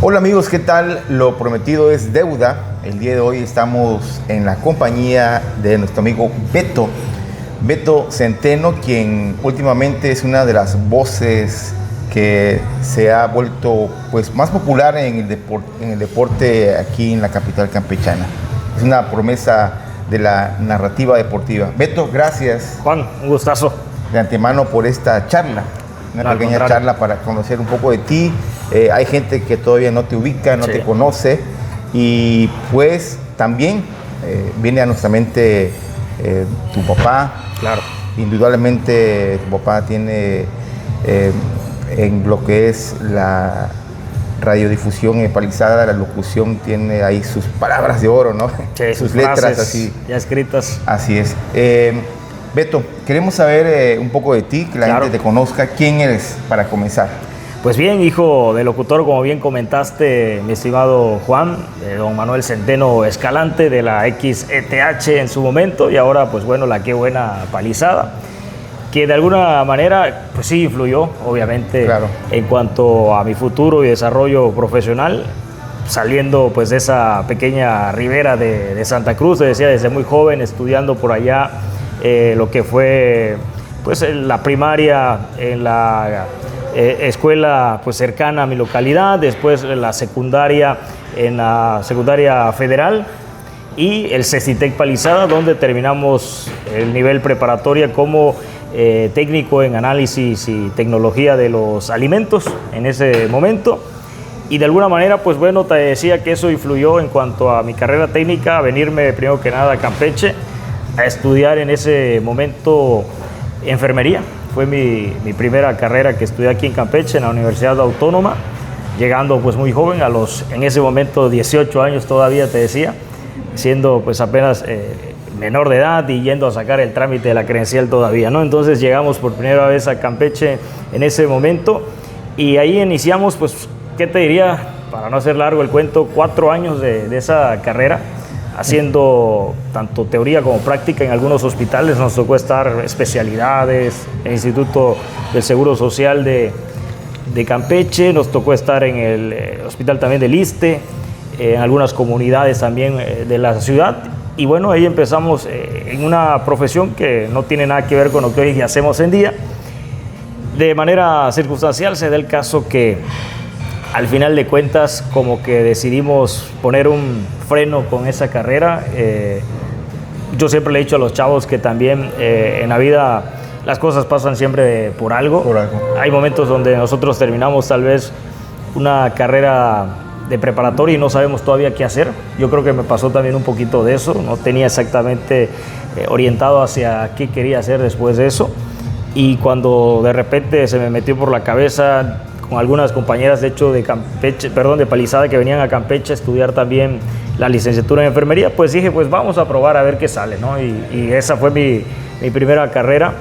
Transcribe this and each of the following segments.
Hola amigos, ¿qué tal? Lo prometido es deuda. El día de hoy estamos en la compañía de nuestro amigo Beto Centeno, quien últimamente es una de las voces que se ha vuelto pues, más popular en el deporte aquí en la capital campechana. Es una promesa de la narrativa deportiva. Beto, gracias. Juan, un gustazo. De antemano por esta charla. Una pequeña charla para conocer un poco de ti. Hay gente que todavía no te ubica, no te conoce. Y pues también viene a nuestra mente tu papá. Claro. Indudablemente tu papá tiene en lo que es la radiodifusión palizada, la locución, tiene ahí sus palabras de oro, ¿no? Sí, sus letras así. Ya escritas. Así es. Beto, queremos saber un poco de ti, que la gente te conozca. ¿Quién eres para comenzar? Pues bien, hijo de locutor, como bien comentaste, mi estimado Juan, don Manuel Centeno Escalante de la XETH en su momento, y ahora pues bueno, la Qué Buena Palizada, que de alguna manera pues sí influyó obviamente en cuanto a mi futuro y desarrollo profesional, saliendo pues de esa pequeña ribera de Santa Cruz, te decía, desde muy joven, estudiando por allá lo que fue pues la primaria en la escuela pues cercana a mi localidad, después la secundaria en la secundaria federal y el Cestitec Palizada, donde terminamos el nivel preparatoria como técnico en análisis y tecnología de los alimentos en ese momento. Y de alguna manera, pues bueno, te decía que eso influyó en cuanto a mi carrera técnica, a venirme primero que nada a Campeche, a estudiar en ese momento enfermería. Fue mi primera carrera que estudié aquí en Campeche, en la Universidad Autónoma, llegando pues muy joven, en ese momento 18 años todavía, te decía, siendo pues apenas menor de edad y yendo a sacar el trámite de la credencial todavía, ¿no? Entonces llegamos por primera vez a Campeche en ese momento y ahí iniciamos, pues, ¿qué te diría? Para no hacer largo el cuento, 4 años de esa carrera, haciendo tanto teoría como práctica en algunos hospitales. Nos tocó estar especialidades, en el Instituto del Seguro Social de Campeche, nos tocó estar en el hospital también del ISSSTE, en algunas comunidades también de la ciudad. Y bueno, ahí empezamos en una profesión que no tiene nada que ver con lo que hoy hacemos en día. De manera circunstancial se da el caso que al final de cuentas como que decidimos poner un freno con esa carrera. Yo siempre le he dicho a los chavos que también en la vida las cosas pasan siempre por algo. Hay momentos donde nosotros terminamos tal vez una carrera de preparatoria y no sabemos todavía qué hacer. Yo creo que me pasó también un poquito de eso, no tenía exactamente orientado hacia qué quería hacer después de eso, y cuando de repente se me metió por la cabeza, con algunas compañeras de hecho de Palizada, que venían a Campeche a estudiar también la licenciatura en enfermería, pues dije, pues vamos a probar a ver qué sale, ¿no? Y esa fue mi primera carrera.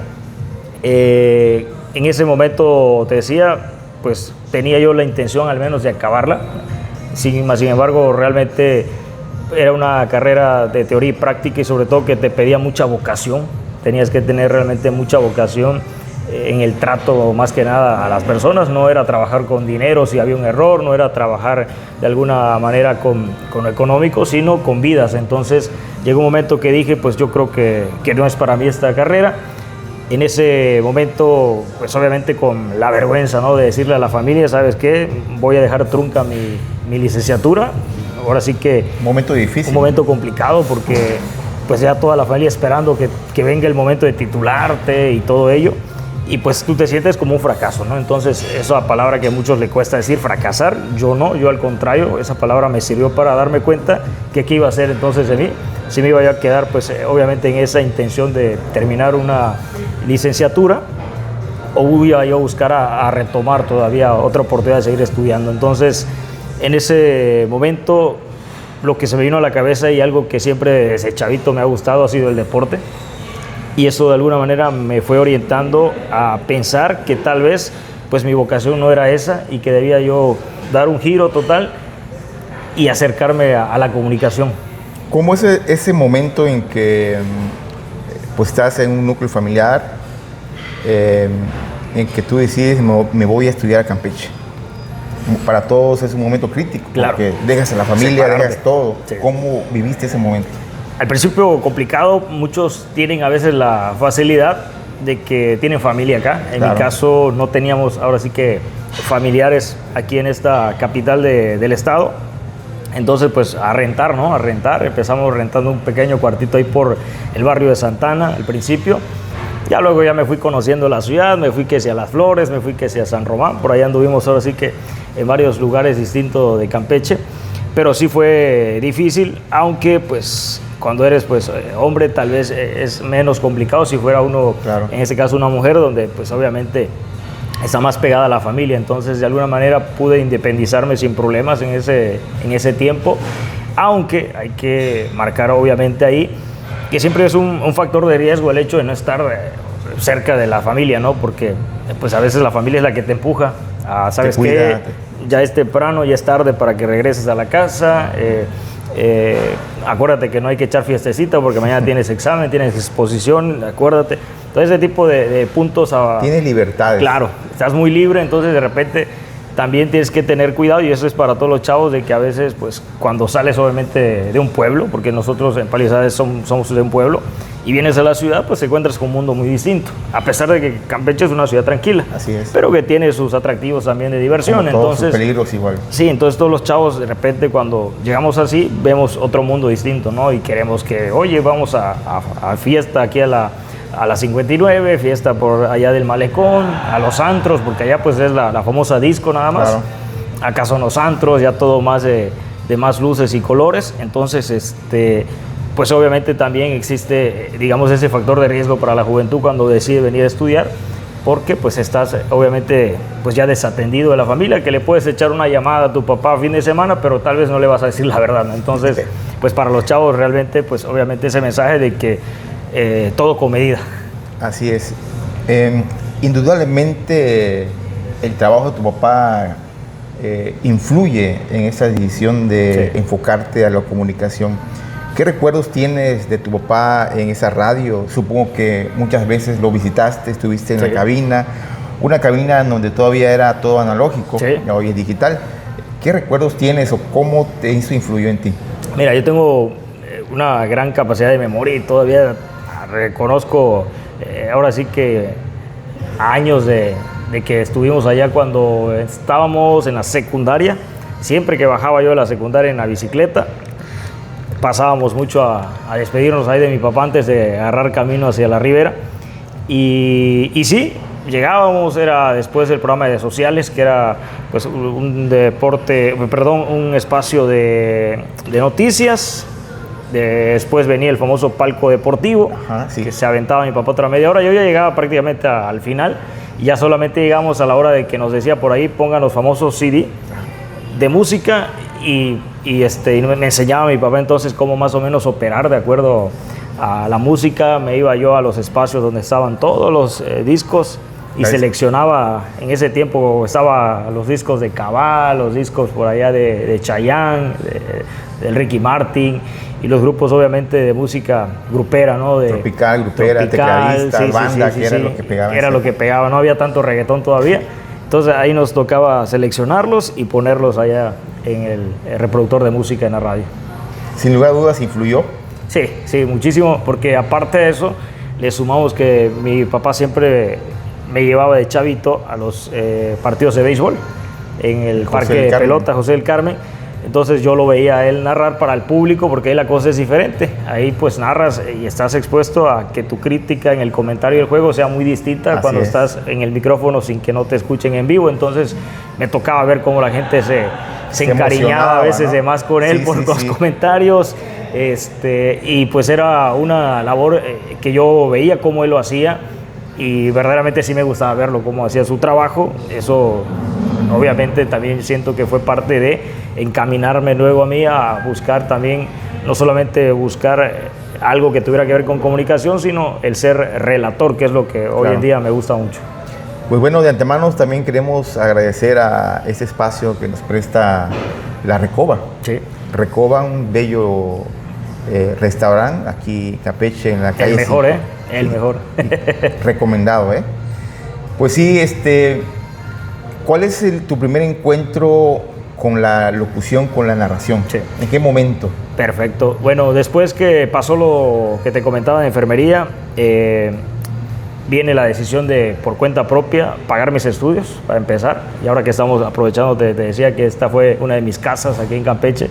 En ese momento, te decía, pues tenía yo la intención al menos de acabarla. Sin embargo, realmente era una carrera de teoría y práctica, y sobre todo que te pedía mucha vocación. Tenías que tener realmente mucha vocación en el trato, más que nada, a las personas. No era trabajar con dinero si había un error, no era trabajar de alguna manera con lo económico, sino con vidas. Entonces llegó un momento que dije, pues yo creo que no es para mí esta carrera. En ese momento, pues obviamente con la vergüenza, ¿no?, de decirle a la familia, ¿sabes qué? Voy a dejar trunca mi licenciatura. Ahora sí que... Un momento difícil. Un momento complicado, porque pues ya toda la familia esperando que venga el momento de titularte y todo ello. Y pues tú te sientes como un fracaso, ¿no? Entonces, esa palabra que a muchos le cuesta decir, fracasar, yo no, yo al contrario, esa palabra me sirvió para darme cuenta que qué iba a hacer entonces de mí. Si me iba a quedar, pues obviamente en esa intención de terminar una licenciatura, o iba yo a buscar a retomar todavía otra oportunidad de seguir estudiando. Entonces, en ese momento, lo que se me vino a la cabeza, y algo que siempre desde chavito me ha gustado, ha sido el deporte. Y eso de alguna manera me fue orientando a pensar que tal vez pues mi vocación no era esa, y que debía yo dar un giro total y acercarme a la comunicación. ¿Cómo es ese momento en que pues estás en un núcleo familiar, en que tú decides, me voy a estudiar a Campeche? para todos es un momento crítico, claro, porque dejas a la familia, separarte, dejas todo. sí. ¿Cómo viviste ese momento? Al principio complicado, muchos tienen a veces la facilidad de que tienen familia acá. En Claro. mi caso no teníamos ahora sí que familiares aquí en esta capital del estado. Entonces pues a rentar, ¿no? A rentar. Empezamos rentando un pequeño cuartito ahí por el barrio de Santana al principio. Ya luego ya me fui conociendo la ciudad, me fui que hacia Las Flores, me fui que hacia San Román. Por allá anduvimos ahora sí que en varios lugares distintos de Campeche. Pero sí fue difícil, aunque pues cuando eres pues hombre tal vez es menos complicado si fuera uno, claro, en este caso una mujer, donde pues obviamente está más pegada a la familia. Entonces de alguna manera pude independizarme sin problemas en ese tiempo, aunque hay que marcar obviamente ahí que siempre es un factor de riesgo el hecho de no estar cerca de la familia, ¿no? Porque pues a veces la familia es la que te empuja a, ¿sabes qué? Ya es temprano, ya es tarde para que regreses a la casa. Acuérdate que no hay que echar fiestecita porque mañana tienes examen, tienes exposición, acuérdate. Entonces ese tipo de puntos. Tienes libertades. Claro, estás muy libre, entonces de repente también tienes que tener cuidado, y eso es para todos los chavos, de que a veces pues cuando sales obviamente de un pueblo, porque nosotros en Palisades somos de un pueblo, y vienes a la ciudad, pues te encuentras con un mundo muy distinto, a pesar de que Campeche es una ciudad tranquila. Así es. Pero que tiene sus atractivos también de diversión. Como todos entonces, sus peligros igual. Sí, entonces todos los chavos de repente cuando llegamos así, vemos otro mundo distinto, ¿no? Y queremos que, oye, vamos a fiesta aquí a la 59, fiesta por allá del Malecón, a los antros, porque allá pues es la famosa disco nada más. Claro. Acá son los antros, ya todo más de más luces y colores. Entonces, pues obviamente también existe, digamos, ese factor de riesgo para la juventud cuando decide venir a estudiar, porque pues estás obviamente pues ya desatendido de la familia, que le puedes echar una llamada a tu papá a fin de semana, pero tal vez no le vas a decir la verdad, ¿no? Entonces, pues para los chavos realmente, pues obviamente ese mensaje de que todo con medida. Así es. Indudablemente el trabajo de tu papá influye en esa decisión de enfocarte a la comunicación. ¿Qué recuerdos tienes de tu papá en esa radio? Supongo que muchas veces lo visitaste, estuviste en la cabina, una cabina en donde todavía era todo analógico, hoy es digital. ¿Qué recuerdos tienes o cómo eso influyó en ti? Mira, yo tengo una gran capacidad de memoria y todavía reconozco, ahora sí que años de que estuvimos allá cuando estábamos en la secundaria. Siempre que bajaba yo de la secundaria en la bicicleta, pasábamos mucho a despedirnos ahí de mi papá antes de agarrar camino hacia la ribera. Y sí, llegábamos, era después del programa de sociales, que era pues un espacio de noticias. Después venía el famoso palco deportivo, que se aventaba mi papá otra media hora. Yo ya llegaba prácticamente al final, y ya solamente llegamos a la hora de que nos decía por ahí, pongan los famosos CD de música, y me enseñaba mi papá entonces cómo más o menos operar de acuerdo a la música. Me iba yo a los espacios donde estaban todos los discos y seleccionaba. En ese tiempo estaban los discos de Cabal, los discos por allá de Chayanne, del Ricky Martin, y los grupos obviamente de música grupera, ¿no? Tropical, grupera, tecladista, banda, que era lo que pegaba. Era lo que pegaba, no había tanto reggaetón todavía. Entonces ahí nos tocaba seleccionarlos y ponerlos allá en el reproductor de música en la radio. Sin lugar a dudas, ¿influyó? Sí, muchísimo, porque aparte de eso, le sumamos que mi papá siempre me llevaba de chavito a los partidos de béisbol en el Parque de Pelota José del Carmen. Entonces yo lo veía a él narrar para el público, porque ahí la cosa es diferente. Ahí pues narras y estás expuesto a que tu crítica en el comentario del juego sea muy distinta cuando estás en el micrófono sin que no te escuchen en vivo. Entonces me tocaba ver cómo la gente se encariñaba a veces, ¿no?, de más con él por los comentarios. Y pues era una labor que yo veía cómo él lo hacía, y verdaderamente sí me gustaba verlo, cómo hacía su trabajo. Eso obviamente también siento que fue parte de encaminarme luego a mí a buscar también, no solamente buscar algo que tuviera que ver con comunicación, sino el ser relator, que es lo que hoy en día me gusta mucho. Pues bueno, de antemano también queremos agradecer a este espacio que nos presta La Recoba. Sí. Recoba, un bello restaurante aquí en Campeche, en la calle. El mejor, El mejor. Recomendado, Pues sí, ¿Cuál es tu primer encuentro con la locución, con la narración? Sí. ¿En qué momento? Perfecto. Bueno, después que pasó lo que te comentaba de enfermería, viene la decisión de, por cuenta propia, pagar mis estudios, para empezar. Y ahora que estamos aprovechando, te decía que esta fue una de mis casas aquí en Campeche.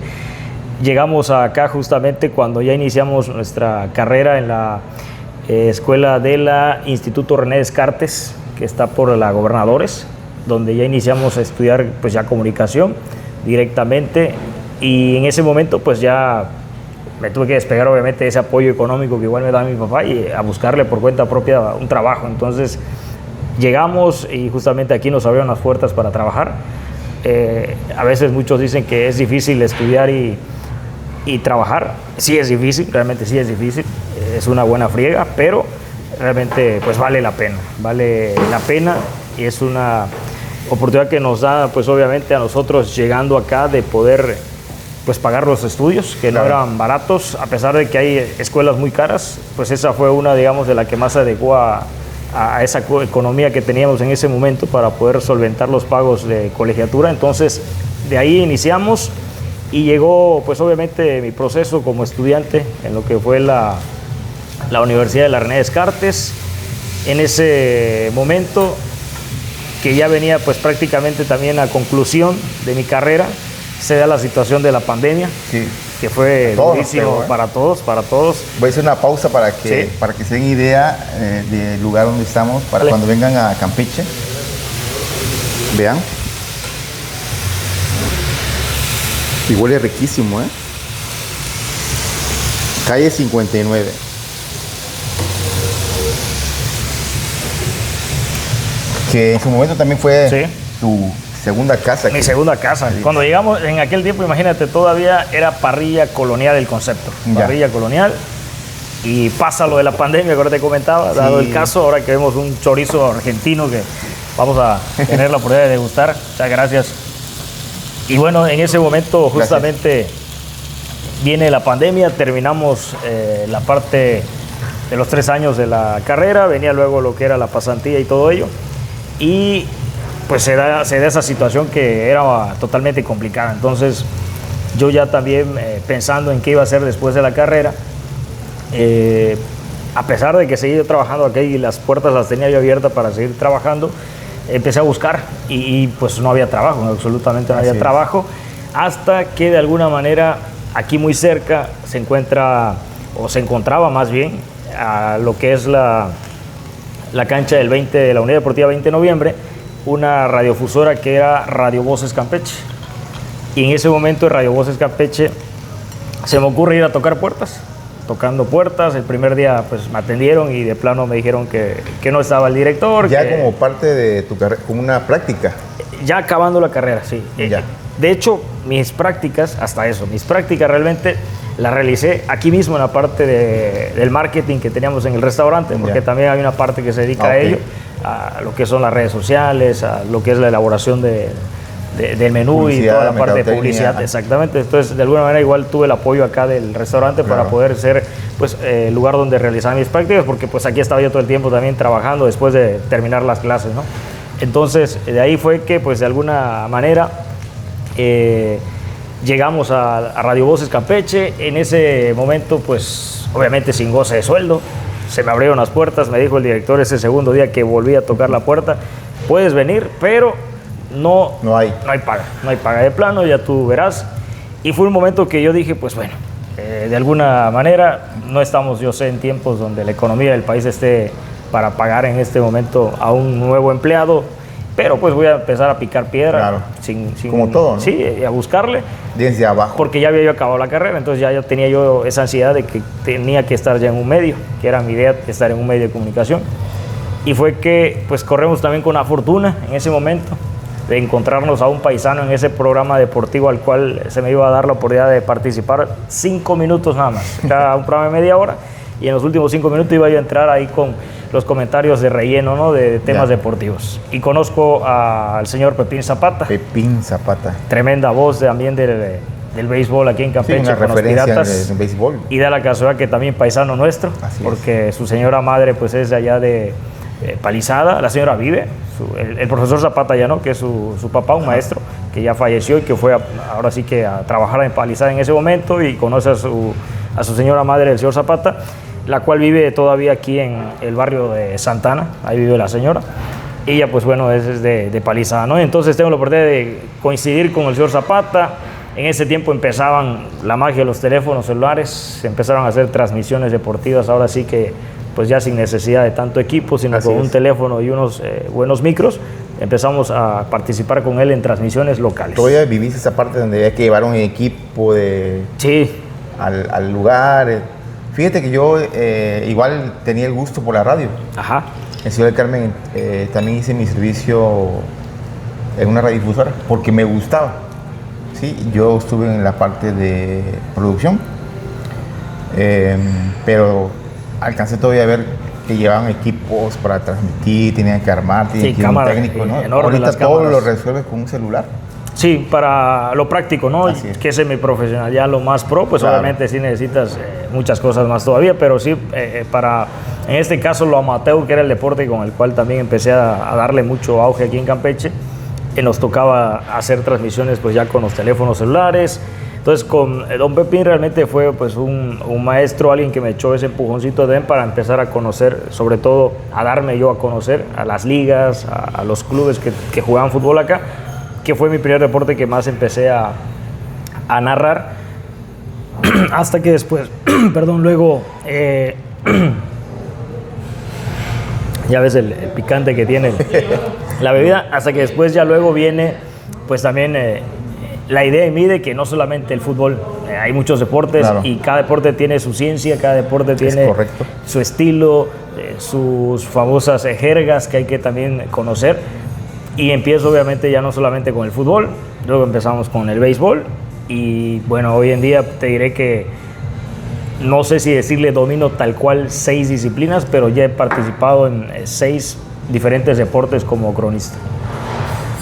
Llegamos acá justamente cuando ya iniciamos nuestra carrera en la escuela de la Instituto René Descartes, que está por la Gobernadores, donde ya iniciamos a estudiar pues ya comunicación directamente, y en ese momento pues ya me tuve que despegar obviamente de ese apoyo económico que igual me daba mi papá y a buscarle por cuenta propia un trabajo. Entonces llegamos y justamente aquí nos abrieron las puertas para trabajar. A veces muchos dicen que es difícil estudiar y trabajar. Sí es difícil, realmente sí es difícil, es una buena friega, pero realmente pues vale la pena, y es una oportunidad que nos da pues obviamente a nosotros llegando acá de poder pues pagar los estudios, que no eran baratos, a pesar de que hay escuelas muy caras. Pues esa fue una, digamos, de la que más se adecuó a esa economía que teníamos en ese momento para poder solventar los pagos de colegiatura. Entonces de ahí iniciamos y llegó pues obviamente mi proceso como estudiante en lo que fue la Universidad de la René Descartes. En ese momento, que ya venía pues prácticamente también a conclusión de mi carrera, se da la situación de la pandemia, Sí. que fue durísimo para todos. Voy a hacer una pausa para que se den idea del lugar donde estamos, para cuando vengan a Campeche. Vean. Y huele riquísimo, ¿eh? Calle 59. Que en su momento también fue tu segunda casa. Mi segunda casa. Sí. Cuando llegamos en aquel tiempo, imagínate, todavía era parrilla colonial el concepto. Parrilla colonial. Y pasa lo de la pandemia que ahora te comentaba, dado el caso, ahora que vemos un chorizo argentino que vamos a tener la oportunidad de degustar. Muchas gracias. Y bueno, en ese momento justamente viene la pandemia, terminamos la parte de los 3 años de la carrera, venía luego lo que era la pasantía y todo ello. Y pues se da esa situación que era totalmente complicada. Entonces yo ya también pensando en qué iba a hacer después de la carrera, a pesar de que seguía trabajando aquí y las puertas las tenía yo abiertas para seguir trabajando, empecé a buscar y pues no había trabajo, absolutamente no había trabajo, hasta que de alguna manera aquí muy cerca se encontraba más bien a lo que es la cancha del 20 de la Unidad Deportiva 20 de Noviembre, una radiofusora que era Radio Voces Campeche. Y en ese momento de Radio Voces Campeche se me ocurre ir a tocar puertas, tocando puertas. El primer día pues me atendieron y de plano me dijeron que no estaba el director. Ya como parte de tu carrera, como una práctica. Ya acabando la carrera, sí. Ya. De hecho, mis prácticas realmente las realicé aquí mismo en la parte del marketing que teníamos en el restaurante, porque también hay una parte que se dedica a ello, a lo que son las redes sociales, a lo que es la elaboración del menú publicidad, y toda la parte de publicidad. Exactamente. Entonces, de alguna manera igual tuve el apoyo acá del restaurante para poder ser pues el lugar donde realizar mis prácticas, porque pues aquí estaba yo todo el tiempo también trabajando después de terminar las clases, ¿no? Entonces, de ahí fue que pues de alguna manera llegamos a Radio Voces Campeche. En ese momento, pues obviamente sin goce de sueldo, se me abrieron las puertas. Me dijo el director ese segundo día que volví a tocar la puerta: puedes venir, pero no hay paga de plano, ya tú verás. Y fue un momento que yo dije, pues bueno, de alguna manera no estamos, yo sé, en tiempos donde la economía del país esté para pagar en este momento a un nuevo empleado, pero pues voy a empezar a picar piedra, sin como todo, ¿no? Sí, a buscarle desde abajo, porque ya había yo acabado la carrera. Entonces ya tenía yo esa ansiedad de que tenía que estar ya en un medio, que era mi idea, estar en un medio de comunicación. Y fue que pues corremos también con la fortuna en ese momento de encontrarnos a un paisano en ese programa deportivo al cual se me iba a dar la oportunidad de participar 5 minutos nada más, era un programa de media hora, y en los últimos 5 minutos iba yo a entrar ahí con los comentarios de relleno, ¿no?, de temas deportivos. Y conozco al señor Pepín Zapata. Pepín Zapata. Tremenda voz también del béisbol aquí en Campeche, una con los Piratas. En béisbol. Y da la casualidad que también paisano nuestro, porque su señora madre pues es de allá de Palizada. La señora vive, el profesor Zapata ya no, que es su papá, un maestro, que ya falleció y que fue ahora sí que a trabajar en Palizada en ese momento, y conoce a su señora madre, el señor Zapata, la cual vive todavía aquí en el barrio de Santana, ahí vive la señora. Ella, pues bueno, es de Palizada, ¿no? Entonces tengo la oportunidad de coincidir con el señor Zapata. En ese tiempo empezaban la magia de los teléfonos celulares, se empezaron a hacer transmisiones deportivas, ahora sí que pues ya sin necesidad de tanto equipo, sino con un teléfono y unos buenos micros, empezamos a participar con él en transmisiones locales. ¿Todavía vivís esa parte donde había que llevar un equipo sí, al lugar? Fíjate que yo igual tenía el gusto por la radio. Ajá. En Ciudad del Carmen también hice mi servicio en una radiodifusora porque me gustaba. Sí, yo estuve en la parte de producción, pero alcancé todavía a ver que llevaban equipos para transmitir, tenían que armar, tenían que ir un técnico, ¿no? Ahorita todo lo resuelves con un celular. Sí, para lo práctico, ¿no? Que es semiprofesional, ya lo más pro, pues claro, obviamente sí necesitas muchas cosas más todavía, pero sí para, en este caso, lo amateur, que era el deporte con el cual también empecé a darle mucho auge aquí en Campeche, nos tocaba hacer transmisiones pues ya con los teléfonos celulares. Entonces con don Pepín realmente fue pues un maestro, alguien que me echó ese empujoncito de él para empezar a conocer, sobre todo a darme yo a conocer a las ligas, a los clubes que jugaban fútbol acá, que fue mi primer deporte que más empecé a narrar, hasta que después, perdón, luego, ya ves el picante que tiene la bebida, hasta que después ya luego viene pues también la idea en mí de que no solamente el fútbol, hay muchos deportes, claro, y cada deporte tiene su ciencia, cada deporte tiene su estilo, sus famosas jergas que hay que también conocer. Y empiezo obviamente ya no solamente con el fútbol, luego empezamos con el béisbol, y bueno, hoy en día te diré que no sé si decirle domino tal cual 6 disciplinas, pero ya he participado en 6 diferentes deportes como cronista.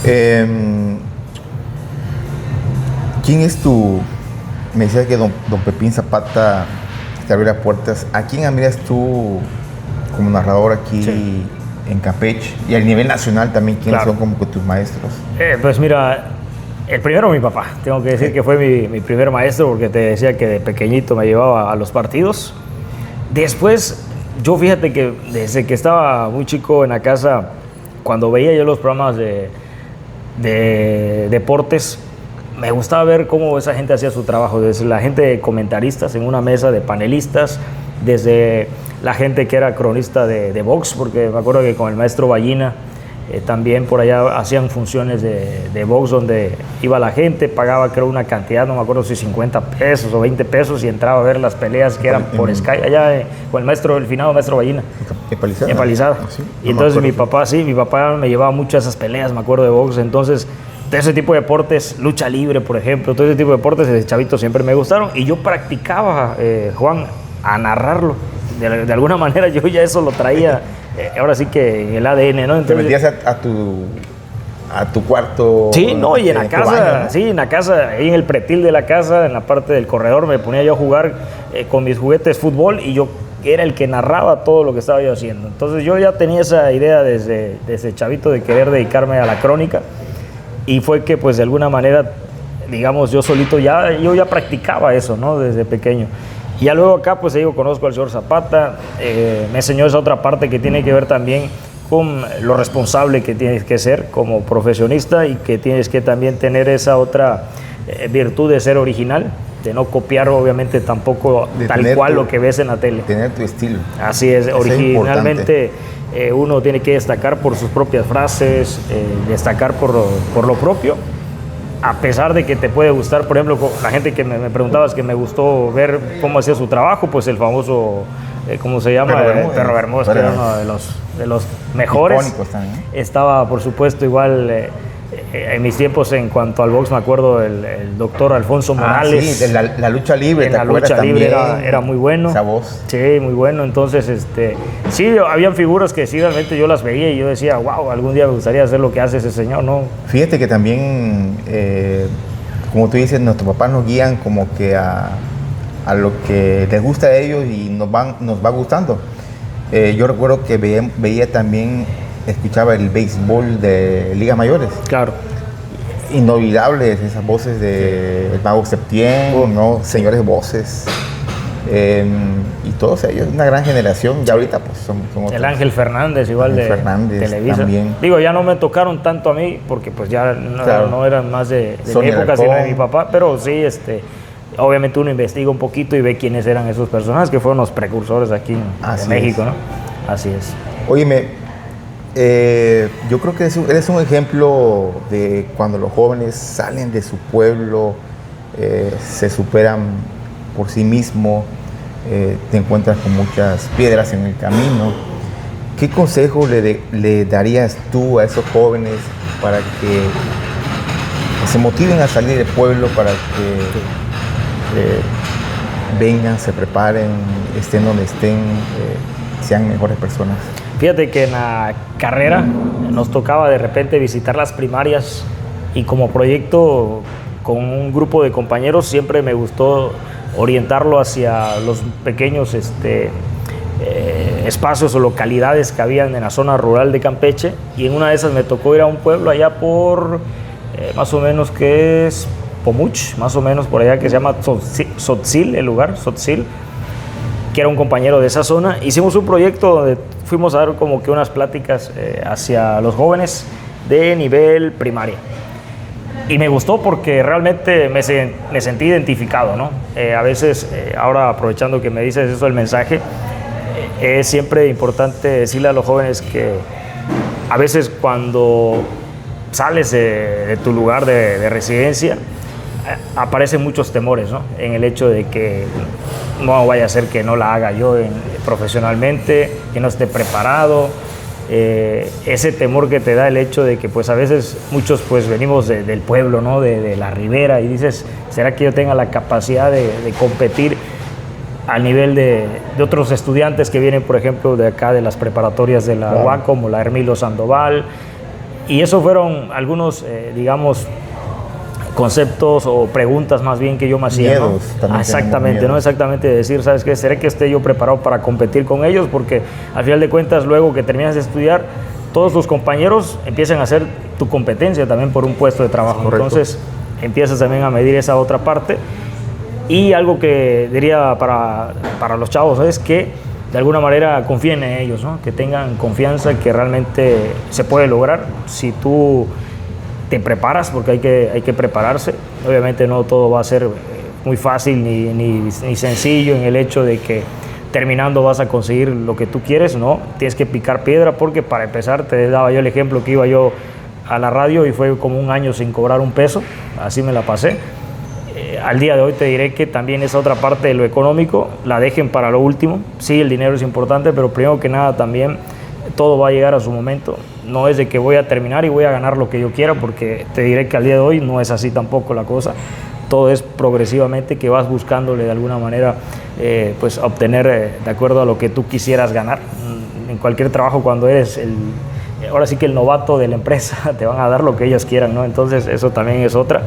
¿Quién es me decías que don Pepín Zapata te abrió las puertas? ¿A quién admiras tú como narrador aquí en Campeche? Y a nivel nacional también, ¿quiénes son como que tus maestros? Pues mira, el primero mi papá. Tengo que decir que fue mi primer maestro, porque te decía que de pequeñito me llevaba a los partidos. Después, yo fíjate que desde que estaba muy chico en la casa, cuando veía yo los programas de deportes, me gustaba ver cómo esa gente hacía su trabajo, desde la gente de comentaristas en una mesa de panelistas, desde la gente que era cronista de box, porque me acuerdo que con el maestro Ballina también por allá hacían funciones de box donde iba la gente, pagaba creo una cantidad, no me acuerdo si 50 pesos o 20 pesos, y entraba a ver las peleas que eran por Sky, allá con el finado maestro Ballina. En Palizada. ¿Sí? Y entonces mi papá me llevaba mucho a esas peleas, me acuerdo, de box. Entonces, de ese tipo de deportes, lucha libre, por ejemplo, todo ese tipo de deportes desde chavito siempre me gustaron, y yo practicaba, Juan, a narrarlo. De alguna manera yo ya eso lo traía, ahora sí que en el ADN, ¿no? Entonces, ¿te metías a tu cuarto? Sí, no, y en la casa, baño, ¿no? Sí, en la casa, ahí en el pretil de la casa, en la parte del corredor, me ponía yo a jugar con mis juguetes fútbol, y yo era el que narraba todo lo que estaba yo haciendo. Entonces yo ya tenía esa idea desde chavito de querer dedicarme a la crónica, y fue que pues de alguna manera, digamos, yo solito yo ya practicaba eso, ¿no? Desde pequeño. Y ya luego acá, pues digo, conozco al señor Zapata, me enseñó esa otra parte que tiene que ver también con lo responsable que tienes que ser como profesionista, y que tienes que también tener esa otra virtud de ser original, de no copiar obviamente tampoco tal cual lo que ves en la tele. Tener tu estilo. Así es, originalmente uno tiene que destacar por sus propias frases, destacar por lo propio. A pesar de que te puede gustar, por ejemplo, la gente que me preguntabas, que me gustó ver cómo hacía su trabajo, pues el famoso, ¿cómo se llama? Perro Bermúdez, que era uno de los mejores. Icónicos también. Estaba, por supuesto, igual en mis tiempos en cuanto al box, me acuerdo el doctor Alfonso Morales. Sí, de la lucha libre. En la lucha libre era muy bueno. Esa voz. Sí, muy bueno. Entonces, sí, habían figuras que sí, realmente yo las veía y yo decía, wow, algún día me gustaría hacer lo que hace ese señor, ¿no? Fíjate que también, como tú dices, nuestros papás nos guían como que a lo que les gusta a ellos y nos va gustando. yo recuerdo que veía también, escuchaba el béisbol de ligas mayores. Claro. Inolvidables esas voces de el Mago Septién, ¿no? Señores voces. Y todos ellos, una gran generación. Ya ahorita pues son otros. El Ángel Fernández, igual de Televisa. También. Digo, ya no me tocaron tanto a mí, porque pues ya no eran más de mi época, sino de mi papá, pero sí, obviamente uno investiga un poquito y ve quiénes eran esos personajes que fueron los precursores aquí en México, ¿no? Así es. Óyeme, yo creo que eres un ejemplo de cuando los jóvenes salen de su pueblo, se superan por sí mismos, te encuentras con muchas piedras en el camino. ¿Qué consejo le darías tú a esos jóvenes para que se motiven a salir del pueblo, para que vengan, se preparen, estén donde estén, sean mejores personas? Fíjate que en la carrera nos tocaba de repente visitar las primarias y como proyecto con un grupo de compañeros siempre me gustó orientarlo hacia los pequeños espacios o localidades que habían en la zona rural de Campeche, y en una de esas me tocó ir a un pueblo allá por más o menos que es Pomuch, más o menos por allá, que se llama Tzotzil, el lugar, Tzotzil, que era un compañero de esa zona. Hicimos un proyecto donde fuimos a dar como que unas pláticas hacia los jóvenes de nivel primaria. Y me gustó porque realmente me sentí identificado, ¿no? A veces, ahora aprovechando que me dices eso del mensaje, es siempre importante decirle a los jóvenes que a veces cuando sales de tu lugar de residencia, aparecen muchos temores, ¿no? En el hecho de que no vaya a ser que no la haga yo profesionalmente, que no esté preparado. Ese temor que te da el hecho de que pues a veces muchos pues venimos del pueblo, ¿no? de la ribera, y dices, ¿será que yo tenga la capacidad de competir al nivel de otros estudiantes que vienen, por ejemplo, de acá de las preparatorias de la UAC, como la Hermilo Sandoval? Y eso fueron algunos, digamos, conceptos o preguntas más bien que yo me hacía, ¿no? Exactamente, ¿no? Exactamente, de decir, ¿sabes qué? ¿Será que esté yo preparado para competir con ellos? Porque al final de cuentas, luego que terminas de estudiar, todos tus compañeros empiezan a hacer tu competencia también por un puesto de trabajo. Correcto. Entonces, empiezas también a medir esa otra parte. Y algo que diría para los chavos es que de alguna manera confíen en ellos, ¿no? Que tengan confianza que realmente se puede lograr si tú te preparas, porque hay que prepararse. Obviamente no todo va a ser muy fácil ni sencillo en el hecho de que terminando vas a conseguir lo que tú quieres, ¿no? Tienes que picar piedra, porque para empezar te daba yo el ejemplo que iba yo a la radio y fue como un año sin cobrar un peso, así me la pasé. Al día de hoy te diré que también esa otra parte de lo económico la dejen para lo último. Sí, el dinero es importante, pero primero que nada también todo va a llegar a su momento. No es de que voy a terminar y voy a ganar lo que yo quiera, porque te diré que al día de hoy no es así tampoco la cosa. Todo es progresivamente, que vas buscándole de alguna manera pues obtener de acuerdo a lo que tú quisieras ganar. En cualquier trabajo, cuando eres ahora sí que el novato de la empresa, te van a dar lo que ellos quieran, ¿no? Entonces eso también es otra,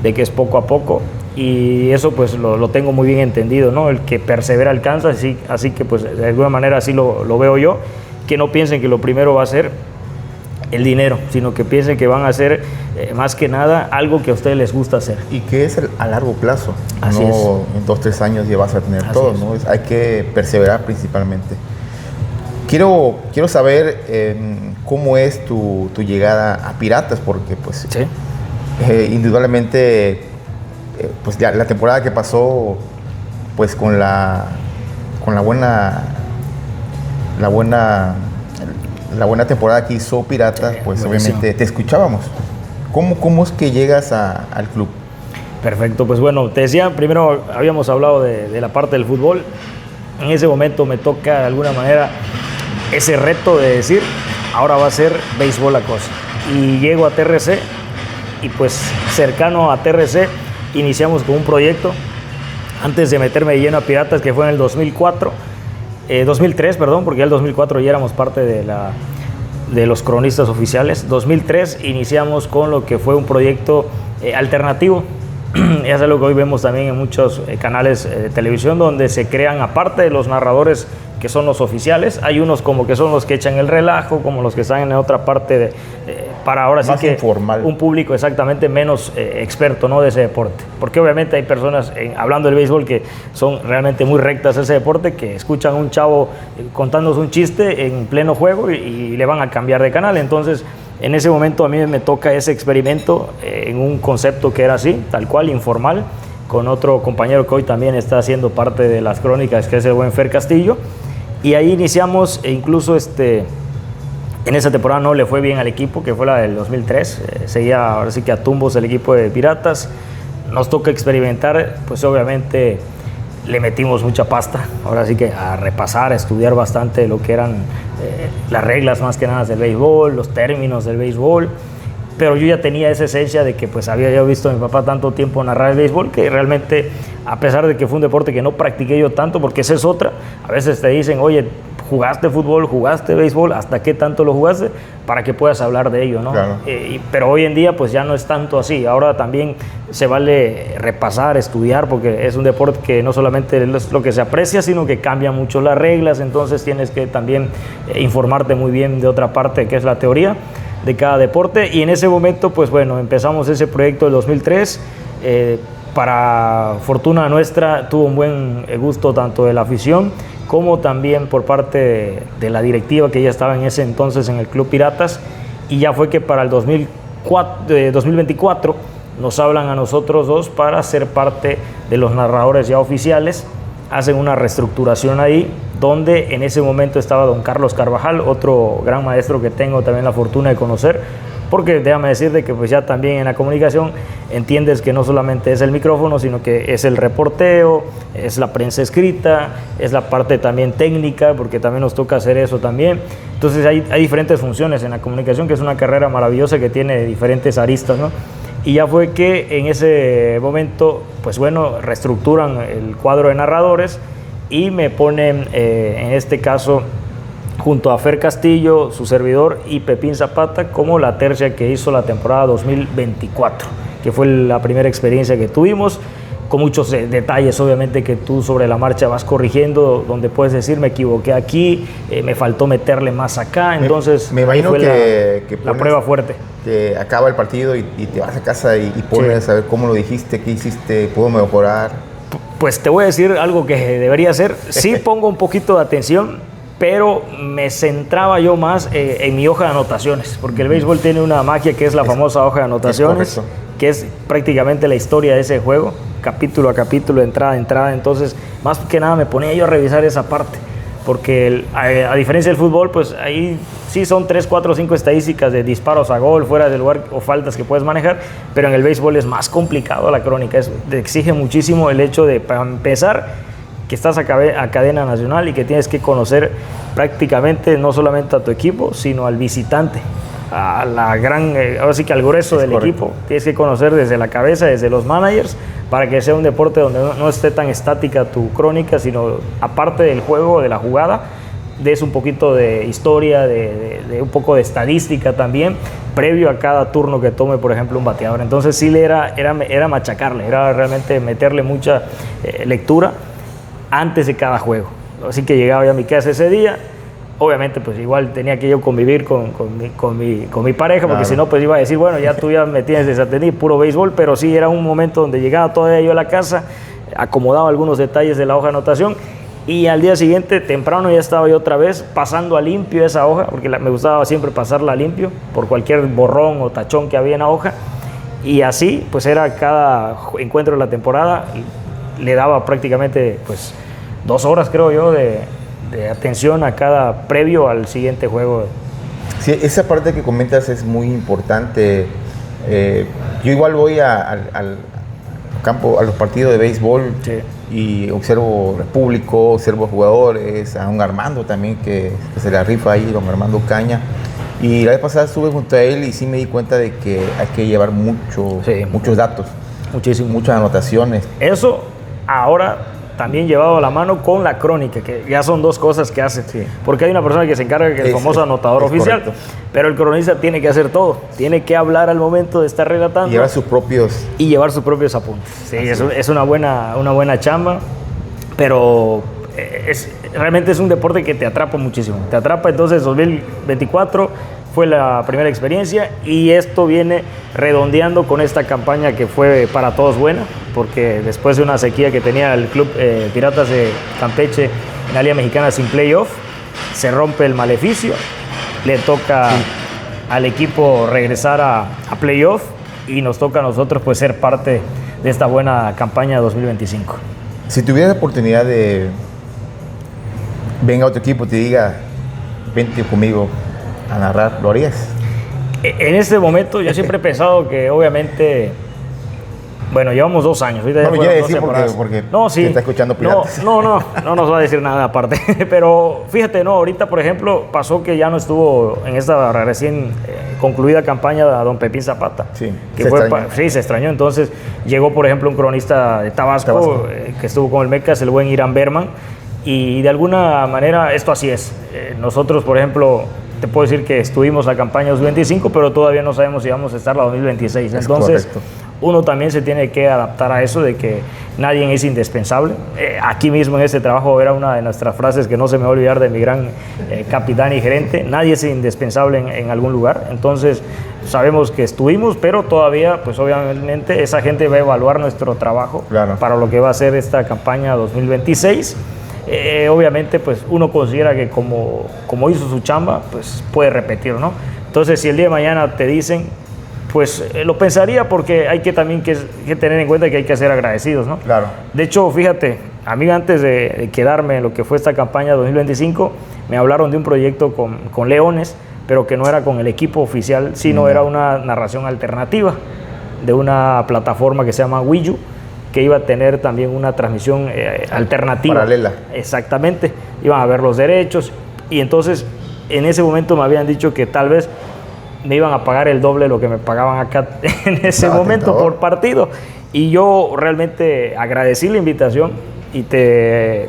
de que es poco a poco, y eso pues lo tengo muy bien entendido, ¿no? El que persevera alcanza, así que pues de alguna manera así lo veo yo, que no piensen que lo primero va a ser el dinero, sino que piensen que van a hacer más que nada algo que a ustedes les gusta hacer. Y que es a largo plazo, así no es. En 2-3 años ya vas a tener Así todo, es. ¿no? Hay que perseverar principalmente. Quiero saber cómo es tu llegada a Piratas, porque pues Sí. Indudablemente pues ya la temporada que pasó pues con la buena temporada que hizo Piratas, pues buenísimo. obviamente te escuchábamos. ¿Cómo es que llegas al club? Perfecto, pues bueno, te decía, primero habíamos hablado de la parte del fútbol. En ese momento me toca de alguna manera ese reto de decir, ahora va a ser béisbol la cosa. Y llego a TRC y pues cercano a TRC iniciamos con un proyecto antes de meterme de lleno a Piratas, que fue en el 2003, porque ya el 2004 ya éramos parte de los cronistas oficiales. 2003 iniciamos con lo que fue un proyecto alternativo. Es algo que hoy vemos también en muchos canales de televisión, donde se crean, aparte de los narradores que son los oficiales, hay unos como que son los que echan el relajo, como los que están en otra parte para ahora sí que informal. Un público exactamente menos experto, ¿no?, de ese deporte, porque obviamente hay personas, hablando del béisbol, que son realmente muy rectas a ese deporte, que escuchan a un chavo contándose un chiste en pleno juego y le van a cambiar de canal. Entonces en ese momento a mí me toca ese experimento en un concepto que era así, tal cual, informal, con otro compañero que hoy también está haciendo parte de las crónicas, que es el buen Fer Castillo, y ahí iniciamos, e incluso en esa temporada no le fue bien al equipo, que fue la del 2003, seguía ahora sí que a tumbos el equipo de Piratas. Nos toca experimentar, pues obviamente le metimos mucha pasta, ahora sí que a repasar, a estudiar bastante lo que eran las reglas más que nada del béisbol, los términos del béisbol, pero yo ya tenía esa esencia de que pues había yo visto a mi papá tanto tiempo narrar el béisbol, que realmente, a pesar de que fue un deporte que no practiqué yo tanto, porque esa es otra, a veces te dicen, oye, jugaste fútbol, jugaste béisbol, ¿hasta qué tanto lo jugaste? Para que puedas hablar de ello, ¿no? Claro. Pero hoy en día pues ya no es tanto así, ahora también se vale repasar, estudiar, porque es un deporte que no solamente es lo que se aprecia, sino que cambia mucho las reglas, entonces tienes que también informarte muy bien de otra parte, que es la teoría de cada deporte. Y en ese momento, pues bueno, empezamos ese proyecto del 2003, para fortuna nuestra tuvo un buen gusto tanto de la afición como también por parte de la directiva, que ya estaba en ese entonces en el Club Piratas, y ya fue que para el 2024 nos hablan a nosotros dos para ser parte de los narradores ya oficiales. Hacen una reestructuración ahí, donde en ese momento estaba don Carlos Carvajal, otro gran maestro que tengo también la fortuna de conocer, porque déjame decirte que pues ya también en la comunicación entiendes que no solamente es el micrófono, sino que es el reporteo, es la prensa escrita, es la parte también técnica, porque también nos toca hacer eso también. Entonces hay diferentes funciones en la comunicación, que es una carrera maravillosa que tiene diferentes aristas, ¿no? Y ya fue que en ese momento, pues bueno, reestructuran el cuadro de narradores y me ponen, en este caso, junto a Fer Castillo, su servidor, y Pepín Zapata, como la tercia que hizo la temporada 2024, que fue la primera experiencia que tuvimos, con muchos detalles, obviamente, que tú sobre la marcha vas corrigiendo, donde puedes decir, me equivoqué aquí, me faltó meterle más acá. Entonces me imagino fue que la prueba fuerte. Que acaba el partido y te vas a casa y pones Sí. a ver cómo lo dijiste, qué hiciste, puedo mejorar. Pues te voy a decir algo que debería hacer. Sí pongo un poquito de atención, pero me centraba yo más en mi hoja de anotaciones, porque el béisbol tiene una magia que es la famosa hoja de anotaciones, que es prácticamente la historia de ese juego, capítulo a capítulo, entrada a entrada. Entonces, más que nada me ponía yo a revisar esa parte, porque a diferencia del fútbol, pues ahí sí son 3, 4, 5 estadísticas de disparos a gol, fuera del lugar o faltas que puedes manejar, pero en el béisbol es más complicado la crónica, te exige muchísimo el hecho de, para empezar, que estás a cadena nacional y que tienes que conocer prácticamente no solamente a tu equipo, sino al visitante, a la gran, ahora sí que al grueso del equipo. Tienes que conocer desde la cabeza, desde los managers, para que sea un deporte donde no esté tan estática tu crónica, sino aparte del juego, de la jugada, des un poquito de historia, de un poco de estadística también, previo a cada turno que tome, por ejemplo, un bateador. Entonces sí era machacarle, era realmente meterle mucha lectura antes de cada juego. Así que llegaba yo a mi casa ese día, obviamente pues igual tenía que yo convivir con mi pareja, porque claro, si no pues iba a decir, bueno, ya tú ya me tienes desatendido, puro béisbol. Pero sí era un momento donde llegaba todavía yo a la casa, acomodaba algunos detalles de la hoja de anotación, y al día siguiente temprano ya estaba yo otra vez pasando a limpio esa hoja, porque me gustaba siempre pasarla a limpio por cualquier borrón o tachón que había en la hoja. Y así pues era cada encuentro de la temporada. Le daba prácticamente pues 2 horas, creo yo, de atención a cada previo al siguiente juego. Sí, esa parte que comentas es muy importante. Yo igual voy al campo, a los partidos de béisbol, Sí. y observo el público, observo jugadores, a don Armando también, que se la rifa ahí, don Armando Caña. Y la vez pasada estuve junto a él y sí me di cuenta de que hay que llevar muchos datos, Muchísimo. muchas anotaciones. Eso ahora también llevado a la mano con la crónica, que ya son 2 cosas que hace. Sí. Porque hay una persona que se encarga, que es el famoso anotador oficial, correcto. pero el cronista tiene que hacer todo. Tiene que hablar al momento de estar relatando. Y llevar sus propios... Y llevar sus propios apuntes. Sí, es una buena chamba, pero realmente es un deporte que te atrapa muchísimo. Te atrapa, entonces 2024 fue la primera experiencia y esto viene redondeando con esta campaña que fue para todos buena, porque después de una sequía que tenía el club Piratas de Campeche en la Liga Mexicana sin playoff, se rompe el maleficio, le toca al equipo regresar a playoff y nos toca a nosotros pues ser parte de esta buena campaña 2025. Si tuvieras la oportunidad de venga otro equipo y te diga, vente conmigo a narrar, ¿lo harías? En este momento yo siempre he pensado que obviamente, bueno, llevamos 2 años. No me quiere decir porque no, sí. te está escuchando Piratas. No nos va a decir nada aparte. Pero fíjate, ahorita por ejemplo pasó que ya no estuvo en esta recién concluida campaña de don Pepín Zapata. Sí, se extrañó. Entonces llegó por ejemplo un cronista de Tabasco. Que estuvo con el Mecas, el buen Irán Berman. Y de alguna manera esto así es. Nosotros por ejemplo, te puedo decir que estuvimos la campaña 2025, pero todavía no sabemos si vamos a estar la 2026. Entonces, uno también se tiene que adaptar a eso de que nadie es indispensable. Aquí mismo en este trabajo era una de nuestras frases que no se me va a olvidar de mi gran capitán y gerente: nadie es indispensable en algún lugar. Entonces, sabemos que estuvimos, pero todavía, pues obviamente, esa gente va a evaluar nuestro trabajo para lo que va a ser esta campaña 2026. Obviamente pues uno considera que como hizo su chamba pues puede repetir, ¿no? Entonces si el día de mañana te dicen, pues lo pensaría, porque hay que también que tener en cuenta que hay que ser agradecidos, ¿no? Claro. De hecho, fíjate, a mí antes de quedarme en lo que fue esta campaña 2025 me hablaron de un proyecto con Leones, pero que no era con el equipo oficial, sino era una narración alternativa de una plataforma que se llama Wiyu, que iba a tener también una transmisión alternativa. Paralela. Exactamente. Iban a ver los derechos. Y entonces, en ese momento me habían dicho que tal vez me iban a pagar el doble de lo que me pagaban acá en ese momento por partido. Y yo realmente agradecí la invitación y te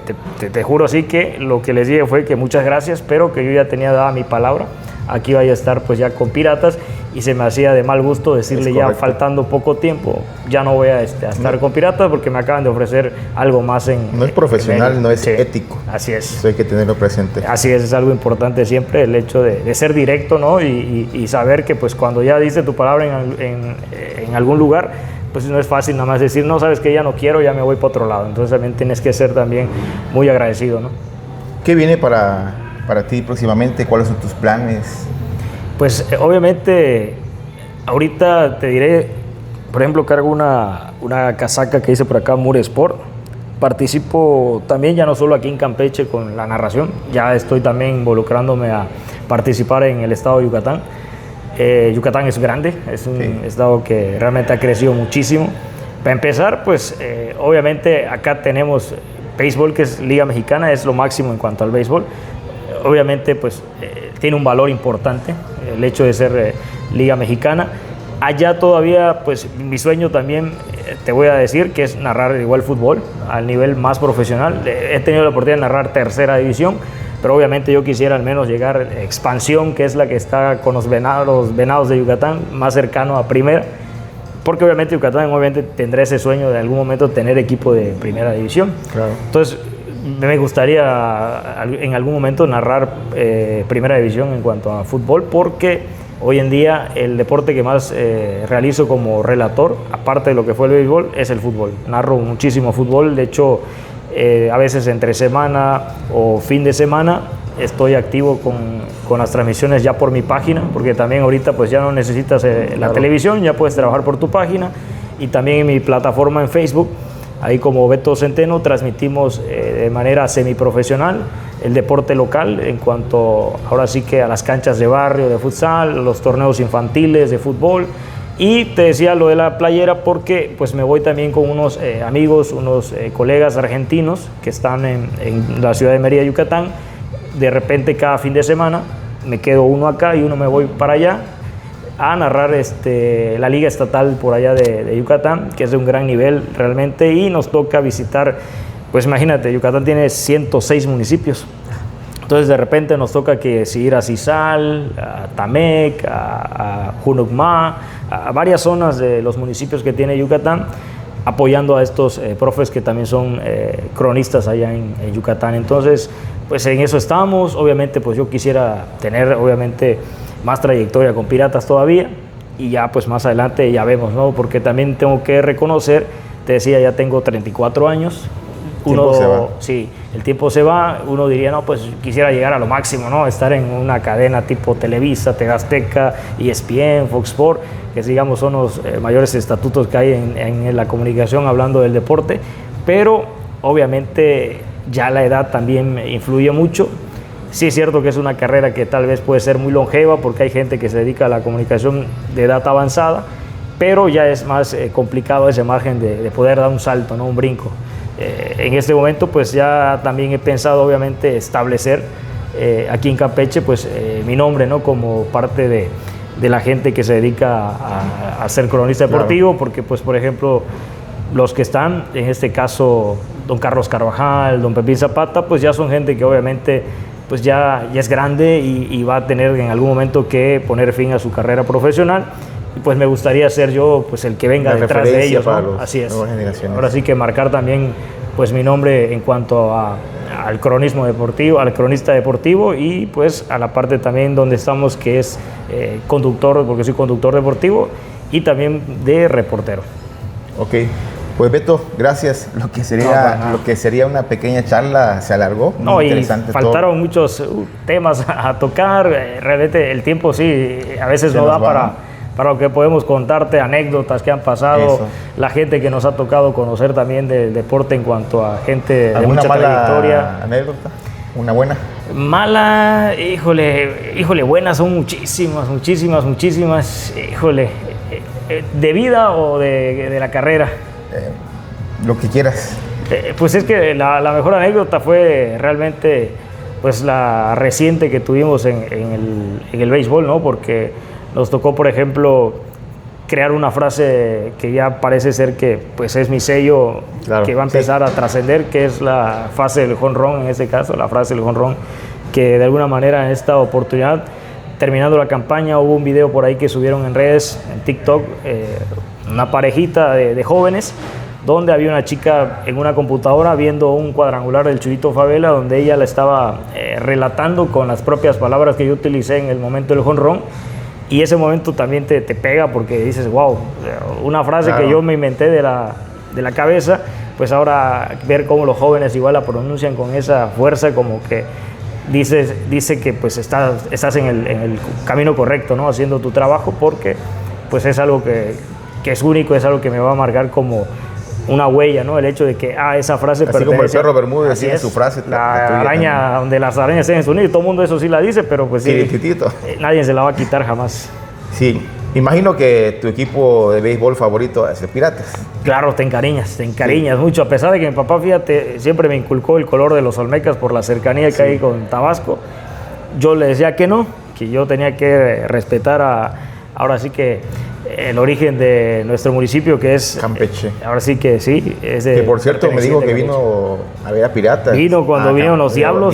juro así que lo que les dije fue que muchas gracias, pero que yo ya tenía dada mi palabra. Aquí vaya a estar pues ya con Piratas, y se me hacía de mal gusto decirle ya faltando poco tiempo, ya no voy a estar con Piratas porque me acaban de ofrecer algo más No es profesional, no es ético. Así es. Eso hay que tenerlo presente. Así es algo importante siempre, el hecho de ser directo, ¿no? Y saber que pues cuando ya dices tu palabra en algún lugar, pues no es fácil nada más decir, no, sabes que ya no quiero, ya me voy para otro lado. Entonces también tienes que ser también muy agradecido, ¿no? ¿Qué viene para ti próximamente? ¿Cuáles son tus planes? Pues obviamente, ahorita te diré, por ejemplo, cargo una casaca que hice por acá, Mure Sport. Participo también ya no solo aquí en Campeche con la narración, ya estoy también involucrándome a participar en el estado de Yucatán. Yucatán es grande, es un estado que realmente ha crecido muchísimo. Para empezar, pues obviamente acá tenemos béisbol, que es Liga Mexicana, es lo máximo en cuanto al béisbol. Obviamente pues tiene un valor importante el hecho de ser Liga Mexicana. Allá todavía pues mi sueño también, te voy a decir, que es narrar igual fútbol al nivel más profesional. He tenido la oportunidad de narrar tercera división, pero obviamente yo quisiera al menos llegar a expansión, que es la que está con los venados de Yucatán, más cercano a primera, porque obviamente Yucatán tendrá ese sueño de algún momento tener equipo de primera división. Claro. Entonces me gustaría en algún momento narrar primera división en cuanto a fútbol, porque hoy en día el deporte que más realizo como relator, aparte de lo que fue el béisbol, es el fútbol. Narro muchísimo fútbol, de hecho a veces entre semana o fin de semana estoy activo con las transmisiones ya por mi página, porque también ahorita pues ya no necesitas la televisión, ya puedes trabajar por tu página, y también en mi plataforma en Facebook. Ahí como Beto Centeno transmitimos de manera semiprofesional el deporte local en cuanto ahora sí que a las canchas de barrio de futsal, los torneos infantiles de fútbol. Y te decía lo de la playera porque pues me voy también con unos amigos, unos colegas argentinos que están en la ciudad de Mérida, Yucatán. De repente cada fin de semana me quedo uno acá y uno me voy para allá a narrar la liga estatal por allá de Yucatán, que es de un gran nivel realmente, y nos toca visitar, pues imagínate, Yucatán tiene 106 municipios, entonces de repente nos toca que ir a Cizal, a Tamec, a Junucmá, a varias zonas de los municipios que tiene Yucatán, apoyando a estos profes que también son cronistas allá en Yucatán. Entonces, pues en eso estamos. Obviamente, pues yo quisiera tener, obviamente, más trayectoria con Piratas todavía, y ya pues más adelante ya vemos, ¿no? Porque también tengo que reconocer, te decía, ya tengo 34 años. Uno se va. Sí, el tiempo se va. Uno diría, no, pues quisiera llegar a lo máximo, ¿no? Estar en una cadena tipo Televisa, TV Azteca, ESPN, Fox Sports, que digamos son los mayores estatutos que hay en la comunicación hablando del deporte, pero obviamente ya la edad también influye mucho. Sí es cierto que es una carrera que tal vez puede ser muy longeva porque hay gente que se dedica a la comunicación de edad avanzada, pero ya es más complicado ese margen de poder dar un salto, ¿no? Un brinco. En este momento pues ya también he pensado obviamente establecer aquí en Campeche pues mi nombre, ¿no? Como parte de la gente que se dedica a ser cronista deportivo, claro. Porque pues por ejemplo los que están, en este caso don Carlos Carvajal, don Pepín Zapata, pues ya son gente que obviamente pues ya es grande y va a tener en algún momento que poner fin a su carrera profesional. Y pues me gustaría ser yo pues el que venga detrás de ellos, ¿no? Así es. Ahora sí que marcar también pues mi nombre en cuanto al cronismo deportivo, al cronista deportivo, y pues a la parte también donde estamos, que es conductor, porque soy conductor deportivo y también de reportero. Ok. Pues Beto, gracias. Lo que sería una pequeña charla se alargó. No, y faltaron todo. Muchos temas a tocar. Realmente el tiempo sí, a veces no da para lo que podemos contarte, anécdotas que han pasado, eso. La gente que nos ha tocado conocer también del deporte en cuanto a gente de mucha trayectoria. ¿Anécdota? ¿Una buena? Mala, híjole, buenas son muchísimas, híjole, ¿de vida o de la carrera? Lo que quieras. Pues es que la mejor anécdota fue realmente pues la reciente que tuvimos en el béisbol, ¿no? Porque nos tocó, por ejemplo, crear una frase que ya parece ser que pues es mi sello, claro, que va a empezar a trascender, que es la frase del jonrón, en este caso, la frase del jonrón, que de alguna manera en esta oportunidad, terminando la campaña, hubo un video por ahí que subieron en redes, en TikTok, una parejita de jóvenes, donde había una chica en una computadora viendo un cuadrangular del Chuyito Favela, donde ella la estaba relatando con las propias palabras que yo utilicé en el momento del jonrón. Y ese momento también te pega porque dices, wow, una frase claro. Que yo me inventé de la cabeza, pues ahora ver cómo los jóvenes igual la pronuncian con esa fuerza, como que dice que pues estás en el camino correcto, ¿no? Haciendo tu trabajo, porque pues es algo que es único, es algo que me va a marcar como una huella, ¿no? El hecho de que esa frase así pertenece, como el perro Bermúdez tiene su frase, la araña también. Donde las arañas tienen su nido, todo el mundo eso sí la dice, pero pues sí, nadie se la va a quitar jamás. Sí, imagino que tu equipo de béisbol favorito es el Piratas. Claro, te encariñas sí. Mucho, a pesar de que mi papá, fíjate, siempre me inculcó el color de los Olmecas por la cercanía que hay con Tabasco. Yo le decía que no, que yo tenía que respetar ahora sí que el origen de nuestro municipio, que es Campeche. Ahora sí que sí. Que por cierto me dijo que vino a ver a Piratas. Vino cuando vinieron los Diablos.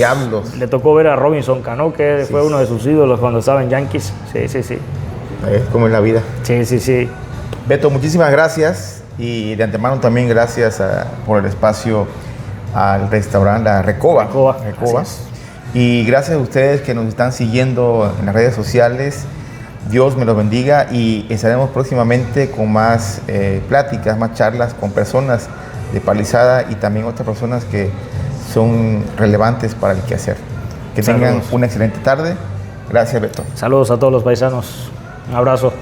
Le tocó ver a Robinson Cano, que fue uno de sus ídolos cuando estaba en Yankees. Sí. Es como es la vida. Sí. Beto, muchísimas gracias. Y de antemano también gracias por el espacio al restaurante La Recoba. Y gracias a ustedes que nos están siguiendo en las redes sociales. Dios me los bendiga y estaremos próximamente con más pláticas, más charlas con personas de Palizada y también otras personas que son relevantes para el quehacer. Que tengan una excelente tarde. Gracias, Beto. Saludos a todos los paisanos. Un abrazo.